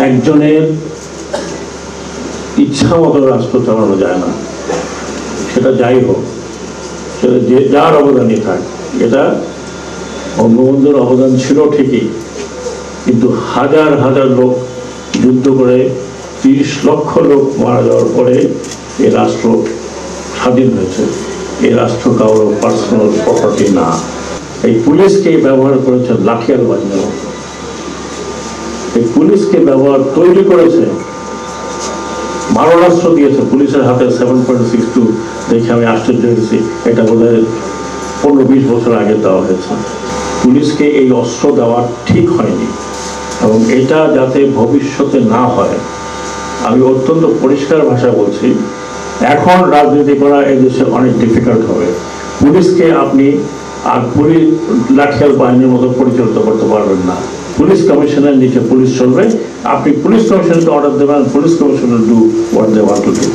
একজনের ইচ্ছা মতো রাষ্ট্র চালানো যায় না, সেটা যাই হোক, সেটা যে যার অবদানই থাক। এটা বঙ্গবন্ধুর অবদান ছিল ঠিকই, কিন্তু হাজার হাজার লোক যুদ্ধ করে 30 লক্ষ লোক মারা যাওয়ার পরে এই রাষ্ট্র স্বাধীন হয়েছে। এই রাষ্ট্র কারোর পার্সোনাল প্রপার্টি না। এই পুলিশকে ব্যবহার করেছে লাঠিয়াল বাহিনীর মতো। এই পুলিশকে ব্যবহার তৈরি করেছে, মারণাস্ত্র দিয়েছে পুলিশের হাতে 7.62 দেখে আমি আশ্চর্য হয়েছি। এটা বোধহয় 15-20 বছর আগে দেওয়া হয়েছে। পুলিশকে এই অস্ত্র দেওয়া ঠিক হয়নি, এবং এটা যাতে ভবিষ্যতে না হয় আমি অত্যন্ত পরিষ্কার ভাষায় বলছি। এখন রাজনীতি করা এই দেশে অনেক ডিফিকাল্ট হবে। পুলিশকে আপনি আর লাঠিয়াল বাহিনীর মতো পরিচালিত করতে পারবেন না। পুলিশ কমিশনের নিচে পুলিশ চলবে। আপনি পুলিশ কমিশনকে অর্ডার দেবেন, police commissioner do what they want to do.